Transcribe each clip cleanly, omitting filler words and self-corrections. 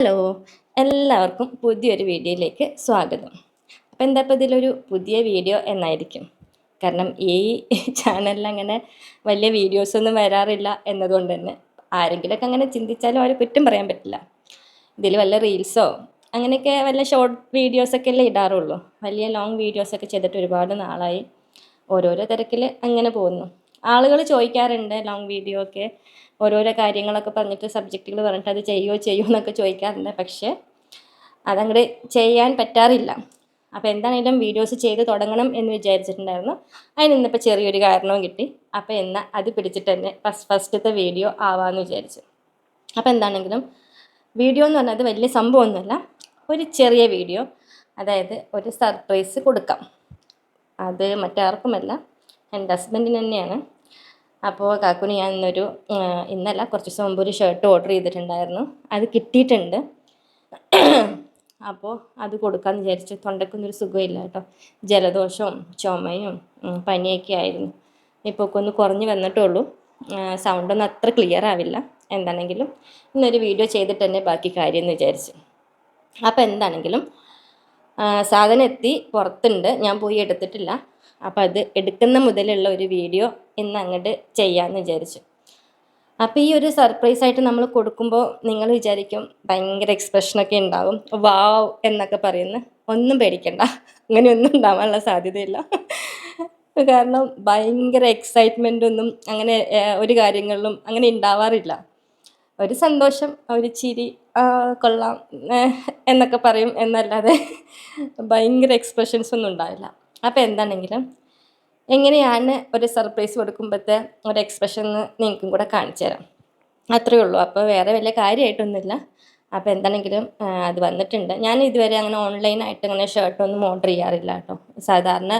Hello, എല്ലാവർക്കും പുതിയൊരു വീഡിയോയിലേക്ക് സ്വാഗതം. അപ്പോൾ എന്താ ഇപ്പോൾ ഇതിലൊരു പുതിയ വീഡിയോ എന്നായിരിക്കും. കാരണം ഈ ചാനലിൽ അങ്ങനെ വലിയ വീഡിയോസൊന്നും വരാറില്ല എന്നതുകൊണ്ട് തന്നെ ആരെങ്കിലുമൊക്കെ അങ്ങനെ ചിന്തിച്ചാലും അവരെ കുറ്റം പറയാൻ പറ്റില്ല. ഇതിൽ വല്ല റീൽസോ അങ്ങനെയൊക്കെ വല്ല ഷോർട്ട് വീഡിയോസൊക്കെ അല്ലേ ഇടാറുള്ളൂ. വലിയ ലോങ് വീഡിയോസൊക്കെ ചെയ്തിട്ട് ഒരുപാട് നാളായി. ഓരോരോ തിരക്കിൽ അങ്ങനെ പോകുന്നു. ആളുകൾ ചോദിക്കാറുണ്ട് ലോങ് വീഡിയോ ഒക്കെ ഓരോരോ കാര്യങ്ങളൊക്കെ പറഞ്ഞിട്ട് സബ്ജക്റ്റുകൾ പറഞ്ഞിട്ട് അത് ചെയ്യുമോ എന്നൊക്കെ ചോദിക്കാറുണ്ട്. പക്ഷേ അതങ്ങോട്ട് ചെയ്യാൻ പറ്റാറില്ല. അപ്പോൾ എന്താണെങ്കിലും വീഡിയോസ് ചെയ്ത് തുടങ്ങണം എന്ന് വിചാരിച്ചിട്ടുണ്ടായിരുന്നു. അതിന് ഇന്നിപ്പോൾ ചെറിയൊരു കാരണവും കിട്ടി. അപ്പോൾ എന്നാൽ അത് പിടിച്ചിട്ട് തന്നെ ഫസ്റ്റത്തെ വീഡിയോ ആവാമെന്ന് വിചാരിച്ചു. അപ്പോൾ എന്താണെങ്കിലും വീഡിയോ എന്ന് പറഞ്ഞാൽ വലിയ സംഭവമൊന്നുമല്ല, ഒരു ചെറിയ വീഡിയോ. അതായത് ഒരു സർപ്രൈസ് കൊടുക്കാം. അത് മറ്റാർക്കുമല്ല, എൻ്റെ ഹസ്ബൻഡിന് തന്നെയാണ്. അപ്പോൾ കാക്കുന് ഞാൻ ഇന്നല്ല കുറച്ച് ദിവസം മുമ്പ് ഒരു ഷർട്ട് ഓർഡർ ചെയ്തിട്ടുണ്ടായിരുന്നു. അത് കിട്ടിയിട്ടുണ്ട്. അപ്പോൾ അത് കൊടുക്കാമെന്ന് വിചാരിച്ചു. തൊണ്ടയ്ക്കൊന്നൊരു സുഖമില്ല കേട്ടോ. ജലദോഷവും ചുമയും പനിയൊക്കെ ആയിരുന്നു. ഇപ്പോൾ ഒക്കെ ഒന്ന് കുറഞ്ഞ് വന്നിട്ടുള്ളൂ. സൗണ്ടൊന്നും അത്ര ക്ലിയർ ആവില്ല. എന്താണെങ്കിലും ഇന്നൊരു വീഡിയോ ചെയ്തിട്ട് തന്നെ ബാക്കി കാര്യം എന്ന് വിചാരിച്ചു. അപ്പോൾ എന്താണെങ്കിലും സാധനം എത്തി, പുറത്തുണ്ട്, ഞാൻ പോയി എടുത്തിട്ടില്ല. അപ്പോൾ അത് എടുക്കുന്ന മുതലുള്ള ഒരു വീഡിയോ ഇന്ന് അങ്ങോട്ട് ചെയ്യാമെന്ന് വിചാരിച്ചു. അപ്പോൾ ഈ ഒരു സർപ്രൈസായിട്ട് നമ്മൾ കൊടുക്കുമ്പോൾ നിങ്ങൾ വിചാരിക്കും ഭയങ്കര എക്സ്പ്രഷനൊക്കെ ഉണ്ടാവും, വാവ് എന്നൊക്കെ പറയുന്നു. ഒന്നും പേടിക്കണ്ട, അങ്ങനെയൊന്നും ഉണ്ടാവാനുള്ള സാധ്യതയില്ല. കാരണം ഭയങ്കര എക്സൈറ്റ്മെൻ്റൊന്നും അങ്ങനെ ഒരു കാര്യങ്ങളിലും അങ്ങനെ ഉണ്ടാവാറില്ല. ഒരു സന്തോഷം, ഒരു ചിരി, കൊള്ളാം എന്നൊക്കെ പറയും എന്നല്ലാതെ ഭയങ്കര എക്സ്പ്രഷൻസ് ഒന്നും ഉണ്ടാവില്ല. അപ്പോൾ എന്താണെങ്കിലും എങ്ങനെയാണ് ഒരു സർപ്രൈസ് കൊടുക്കുമ്പോഴത്തെ ഒരു എക്സ്പ്രഷൻ എന്ന് നിങ്ങൾക്കും കൂടെ കാണിച്ചു തരാം. അത്രയേ ഉള്ളൂ. അപ്പോൾ വേറെ വലിയ കാര്യമായിട്ടൊന്നുമില്ല. അപ്പോൾ എന്താണെങ്കിലും അത് വന്നിട്ടുണ്ട്. ഞാൻ ഇതുവരെ അങ്ങനെ ഓൺലൈനായിട്ട് അങ്ങനെ ഷർട്ടൊന്നും ഓർഡർ ചെയ്യാറില്ല കേട്ടോ. സാധാരണ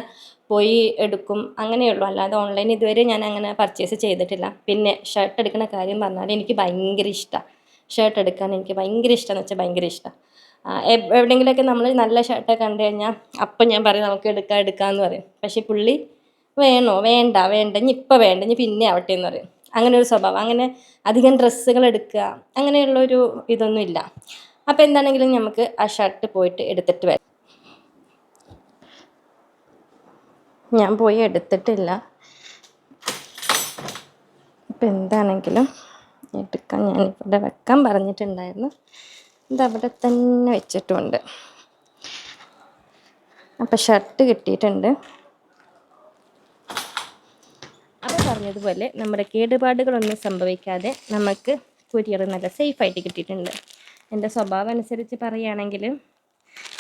പോയി എടുക്കും, അങ്ങനെയുള്ളൂ. അല്ലാതെ ഓൺലൈൻ ഇതുവരെ ഞാൻ അങ്ങനെ പർച്ചേസ് ചെയ്തിട്ടില്ല. പിന്നെ ഷർട്ട് എടുക്കുന്ന കാര്യം പറഞ്ഞാൽ എനിക്ക് ഭയങ്കര ഇഷ്ടമാണ്. ഷർട്ട് എടുക്കാൻ എനിക്ക് ഭയങ്കര ഇഷ്ടമെന്ന് വെച്ചാൽ ഭയങ്കര ഇഷ്ടമാണ്. എവിടെയെങ്കിലുമൊക്കെ നമ്മൾ നല്ല ഷർട്ടൊക്കെ കണ്ടു കഴിഞ്ഞാൽ അപ്പം ഞാൻ പറയും നമുക്ക് എടുക്കാമെന്ന് പറയും. പക്ഷേ പുള്ളി വേണ്ട ഇനി ഇപ്പം വേണ്ട, ഇനി പിന്നെ ആവട്ടെ എന്ന് പറയും. അങ്ങനെ ഒരു സ്വഭാവം. അങ്ങനെ അധികം ഡ്രസ്സുകൾ എടുക്കുക അങ്ങനെയുള്ളൊരു ഇതൊന്നും ഇല്ല. അപ്പോൾ എന്താണെങ്കിലും നമുക്ക് ആ ഷർട്ട് പോയിട്ട് എടുത്തിട്ട് വരാം. ഞാൻ പോയി എടുത്തിട്ടില്ല. അപ്പം എന്താണെങ്കിലും എടുക്കാൻ ഞാനിവിടെ വെക്കാൻ പറഞ്ഞിട്ടുണ്ടായിരുന്നു. ഇതവിടെ തന്നെ വെച്ചിട്ടുമുണ്ട്. അപ്പം ഷർട്ട് കിട്ടിയിട്ടുണ്ട്. അപ്പോൾ പറഞ്ഞതുപോലെ നമ്മുടെ കേടുപാടുകളൊന്നും സംഭവിക്കാതെ നമുക്ക് കൊറിയർ നല്ല സേഫായിട്ട് കിട്ടിയിട്ടുണ്ട്. എൻ്റെ സ്വഭാവം അനുസരിച്ച് പറയുകയാണെങ്കിൽ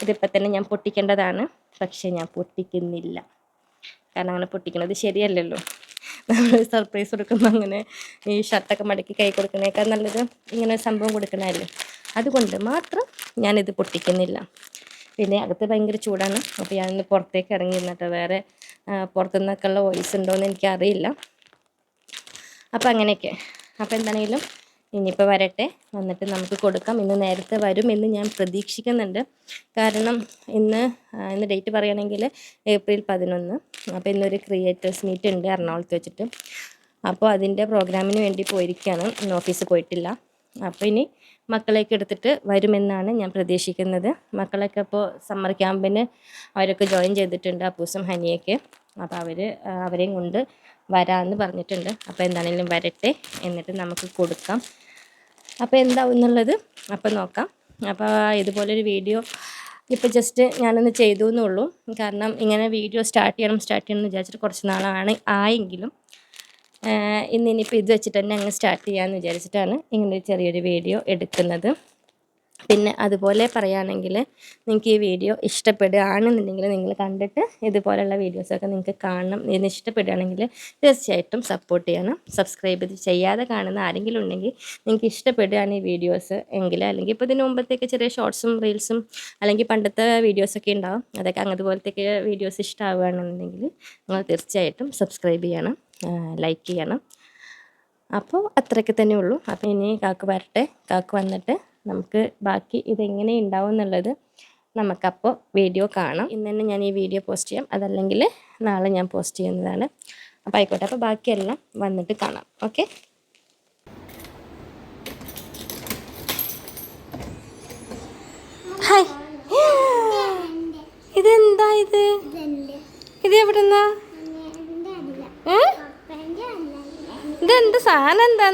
ഇതിപ്പോൾ തന്നെ ഞാൻ പൊട്ടിക്കേണ്ടതാണ്. പക്ഷേ ഞാൻ പൊട്ടിക്കുന്നില്ല. കാരണം അങ്ങനെ പൊട്ടിക്കുന്നത് ശരിയല്ലല്ലോ. നമ്മൾ സർപ്രൈസ് കൊടുക്കുമ്പോൾ അങ്ങനെ ഈ ഷർട്ടൊക്കെ മടക്കി കൈ കൊടുക്കുന്നതിനേക്കാൾ നല്ലത് ഇങ്ങനെ ഒരു സംഭവം കൊടുക്കണമല്ലേ. അതുകൊണ്ട് മാത്രം ഞാനിത് പൊട്ടിക്കുന്നില്ല. പിന്നെ അകത്ത് ഭയങ്കര ചൂടാണ്. അപ്പോൾ ഞാനിന്ന് പുറത്തേക്ക് ഇറങ്ങി നിന്നിട്ട് വേറെ പുറത്തുനിന്നൊക്കെ ഉള്ള വോയിസ് ഉണ്ടോയെന്ന് എനിക്കറിയില്ല. അപ്പോൾ അങ്ങനെയൊക്കെ. അപ്പോൾ എന്താണെങ്കിലും ഇനിയിപ്പോൾ വരട്ടെ, വന്നിട്ട് നമുക്ക് കൊടുക്കാം. ഇന്ന് നേരത്തെ വരും എന്ന് ഞാൻ പ്രതീക്ഷിക്കുന്നുണ്ട്. കാരണം ഇന്ന് ഡേറ്റ് പറയുകയാണെങ്കിൽ ഏപ്രിൽ 11. അപ്പോൾ ഇന്നൊരു ക്രിയേറ്റേഴ്സ് മീറ്റ് ഉണ്ട് എറണാകുളത്ത് വെച്ചിട്ട്. അപ്പോൾ അതിൻ്റെ പ്രോഗ്രാമിന് വേണ്ടി പോയിരിക്കുകയാണ്. ഇന്ന് ഓഫീസിൽ പോയിട്ടില്ല. അപ്പോൾ ഇനി മക്കളെയൊക്കെ എടുത്തിട്ട് വരുമെന്നാണ് ഞാൻ പ്രതീക്ഷിക്കുന്നത്. മക്കളൊക്കെ ഇപ്പോൾ സമ്മർ ക്യാമ്പിന് അവരൊക്കെ ജോയിൻ ചെയ്തിട്ടുണ്ട്, അപ്പൂസും ഹനിയൊക്കെ. അപ്പോൾ അവരെയും കൊണ്ട് വരാമെന്ന് പറഞ്ഞിട്ടുണ്ട്. അപ്പോൾ എന്താണെങ്കിലും വരട്ടെ, എന്നിട്ട് നമുക്ക് കൊടുക്കാം. അപ്പോൾ എന്താവും എന്നുള്ളത് അപ്പോൾ നോക്കാം. അപ്പോൾ ഇതുപോലൊരു വീഡിയോ ഇപ്പോൾ ജസ്റ്റ് ഞാനൊന്ന് ചെയ്തു എന്നുള്ളൂ. കാരണം ഇങ്ങനെ വീഡിയോ സ്റ്റാർട്ട് ചെയ്യണം എന്ന് വിചാരിച്ചിട്ട് കുറച്ച് നാളാണ് ആയെങ്കിലും ഇന്നിപ്പോൾ ഇത് വെച്ചിട്ട് തന്നെ അങ്ങ് സ്റ്റാർട്ട് ചെയ്യാമെന്ന് വിചാരിച്ചിട്ടാണ് ഇങ്ങനൊരു ചെറിയൊരു വീഡിയോ എടുക്കുന്നത്. പിന്നെ അതുപോലെ പറയുകയാണെങ്കിൽ നിങ്ങൾക്ക് ഈ വീഡിയോ ഇഷ്ടപ്പെടുകയാണെന്നുണ്ടെങ്കിൽ നിങ്ങൾ കണ്ടിട്ട് ഇതുപോലെയുള്ള വീഡിയോസൊക്കെ നിങ്ങൾക്ക് കാണണം എന്ന് ഇഷ്ടപ്പെടുകയാണെങ്കിൽ തീർച്ചയായിട്ടും സപ്പോർട്ട് ചെയ്യണം. സബ്സ്ക്രൈബ് ചെയ്യാതെ കാണുന്ന ആരെങ്കിലും ഉണ്ടെങ്കിൽ നിങ്ങൾക്ക് ഇഷ്ടപ്പെടുകയാണ് ഈ വീഡിയോസ് എങ്കിൽ, അല്ലെങ്കിൽ ഇപ്പോൾ ഇതിന് മുമ്പത്തേക്ക് ചെറിയ ഷോർട്സും റീൽസും അല്ലെങ്കിൽ പണ്ടത്തെ വീഡിയോസൊക്കെ ഉണ്ടാവും, അതൊക്കെ അങ്ങനത്തെ വീഡിയോസ് ഇഷ്ടമാവുകയാണെന്നുണ്ടെങ്കിൽ നിങ്ങൾ തീർച്ചയായിട്ടും സബ്സ്ക്രൈബ് ചെയ്യണം, ലൈക്ക് ചെയ്യണം. അപ്പോൾ അത്രയൊക്കെ തന്നെ ഉള്ളൂ. അപ്പോൾ ഇനി കാക്ക് വരട്ടെ, കാക്ക് വന്നിട്ട് നമുക്ക് ബാക്കി ഇതെങ്ങനെ ഉണ്ടാവും എന്നുള്ളത് നമുക്കപ്പോൾ വീഡിയോ കാണാം. ഇന്ന് തന്നെ ഞാൻ ഈ വീഡിയോ പോസ്റ്റ് ചെയ്യാം, അതല്ലെങ്കിൽ നാളെ ഞാൻ പോസ്റ്റ് ചെയ്യുന്നതാണ്. അപ്പോൾ ആയിക്കോട്ടെ. അപ്പോൾ ബാക്കിയെല്ലാം വന്നിട്ട് കാണാം. ഓക്കെ.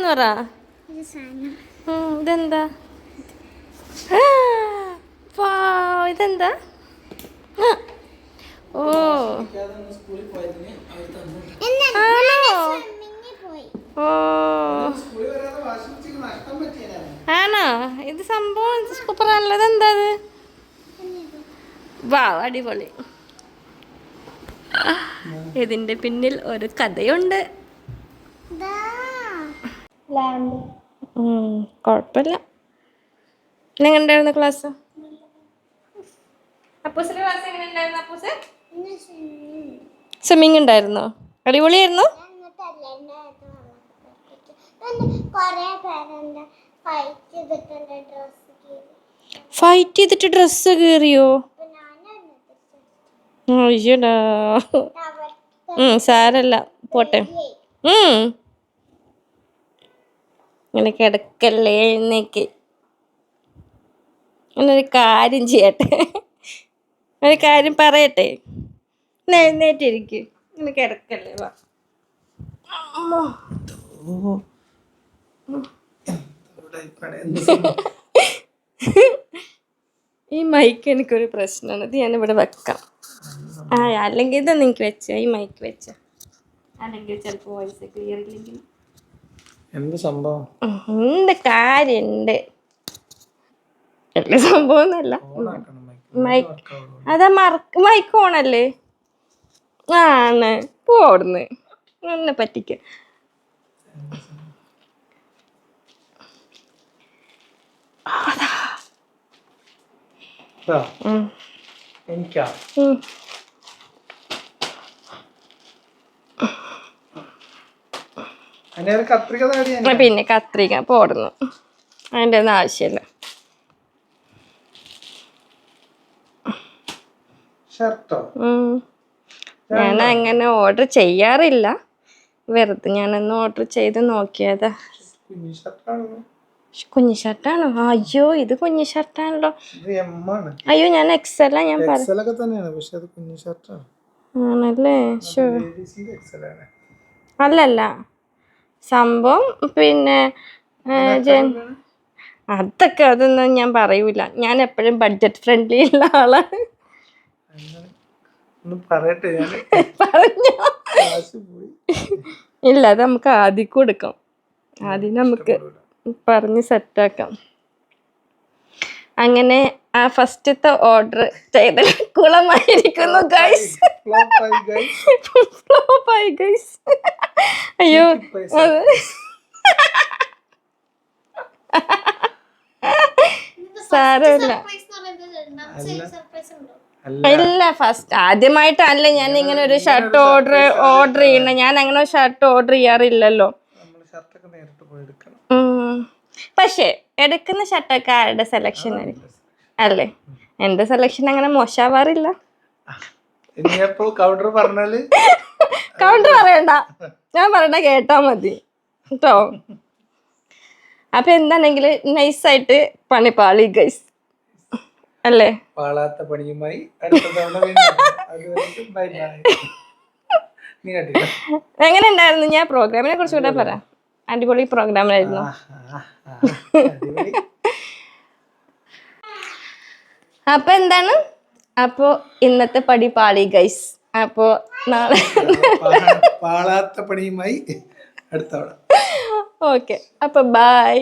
ഇതെന്താന്ന് പറ. ഇതെന്താ? ഇതെന്താ? ഓ ആണോ? ഇത് സംഭവം സൂപ്പറാണല്ലോ. ഇതെന്താ? വാ, അടിപൊളി. ഇതിന്റെ പിന്നിൽ ഒരു കഥയുണ്ട്. കുഴപ്പമില്ല. എങ്ങനെ ഉണ്ടായിരുന്നു ക്ലാസ്? അപ്പൂസിന്റെ ക്ലാസ് എങ്ങനെ ഉണ്ടായിരുന്നു? അപ്പൂസ് സ്വിമ്മിങ് ഉണ്ടായിരുന്നോ? അടിപൊളിയായിരുന്നു. ഫൈറ്റ് ചെയ്തിട്ട് ഡ്രസ്സ് കീറിയോ? അയ്യടാ. സാരല്ല, പോട്ടെ. ഇങ്ങനെ കിടക്കല്ലേ, എഴുന്നേക്ക്. എന്നൊരു കാര്യം ചെയ്യട്ടെ, ഒരു കാര്യം പറയട്ടെ. എഴുന്നേറ്റിരിക്കും. ഇങ്ങനെ കിടക്കല്ലേ. വാ. ഈ മൈക്ക് എനിക്കൊരു പ്രശ്നമാണ്. ഇത് ഞാനിവിടെ വെക്കാം. അല്ലെങ്കിൽ ഇതൊന്നും എനിക്ക് വെച്ച, ഈ മൈക്ക് വെച്ച, അല്ലെങ്കിൽ ചിലപ്പോൾ വോയിസ് ക്ലിയർ ഇല്ലെങ്കിൽ. എന്ത് സംഭവം? എന്ത് കാര്യണ്ട്? എല്ലാ സംഭവം ഒന്നല്ല. അതാ മൈക്ക് ഓണല്ലേ? ആണ്. പോടുന്ന് എന്നെ പറ്റിക്ക. പിന്നെ കത്രിക പോടുന്നു, അതിൻ്റെ ഒന്നും ആവശ്യമില്ല. ഞാൻ അങ്ങനെ ഓർഡർ ചെയ്യാറില്ല, വെറുതെ ഞാനൊന്ന് ഓർഡർ ചെയ്ത് നോക്കിയതാ. കുഞ്ഞു ഷർട്ടാണോ? അയ്യോ, ഇത് കുഞ്ഞു ഷർട്ടാണല്ലോ. അയ്യോ, ഞാൻ എക്സലാ. ഞാൻ ആണല്ലേ? അല്ലല്ല, സംഭവം പിന്നെ അതൊന്നും ഞാൻ പറയൂല. ഞാൻ എപ്പോഴും ബഡ്ജറ്റ് ഫ്രണ്ട്ലി ഉള്ള ആളാണ്. ഇല്ല, അത് നമുക്ക് ആദ്യം കൊടുക്കാം. ആദ്യം നമുക്ക് പറഞ്ഞ് സെറ്റാക്കാം. അങ്ങനെ ആ ഫസ്റ്റത്തെ ഓർഡർ ചെയ്ത കുളമായിരിക്കുന്നു ഗൈസ്. ഫ്ലോപ്പായി ഗൈസ്. അയ്യോ, സാരമില്ല. ഇല്ല, ഫസ്റ്റ് ആദ്യമായിട്ടല്ല ഞാൻ ഇങ്ങനെ ഒരു ഷർട്ട് ഓർഡർ ചെയ്യണ. ഞാൻ അങ്ങനെ ഒരു ഷർട്ട് ഓർഡർ ചെയ്യാറില്ലല്ലോ. പക്ഷെ എടുക്കുന്ന ഷർട്ടൊക്കെ ആരുടെ സെലക്ഷൻ അല്ലേ? എന്റെ സെലക്ഷൻ അങ്ങനെ മോശമാവാറില്ല. കൗണ്ടർ പറയണ്ട, ഞാൻ പറയണ കേട്ടാ മതി കേട്ടോ. അപ്പൊ എന്താണെങ്കിലും നൈസായിട്ട് പണിപ്പാളി ഗൈസ് അല്ലേ? പാളാത്ത പണിയുമായി എങ്ങനെ ഉണ്ടായിരുന്നു? ഞാൻ പ്രോഗ്രാമിനെ കുറിച്ച് കൂടെ പറയാം. അടിപൊളി പ്രോഗ്രാമായിരുന്നു. അപ്പൊ എന്താണ്, അപ്പോ ഇന്നത്തെ പടി പാളി ഗൈസ്. അപ്പോ നാളെ പാളാത്ത പണിയുമായി അടുത്ത. ഓക്കെ, അപ്പൊ ബൈ.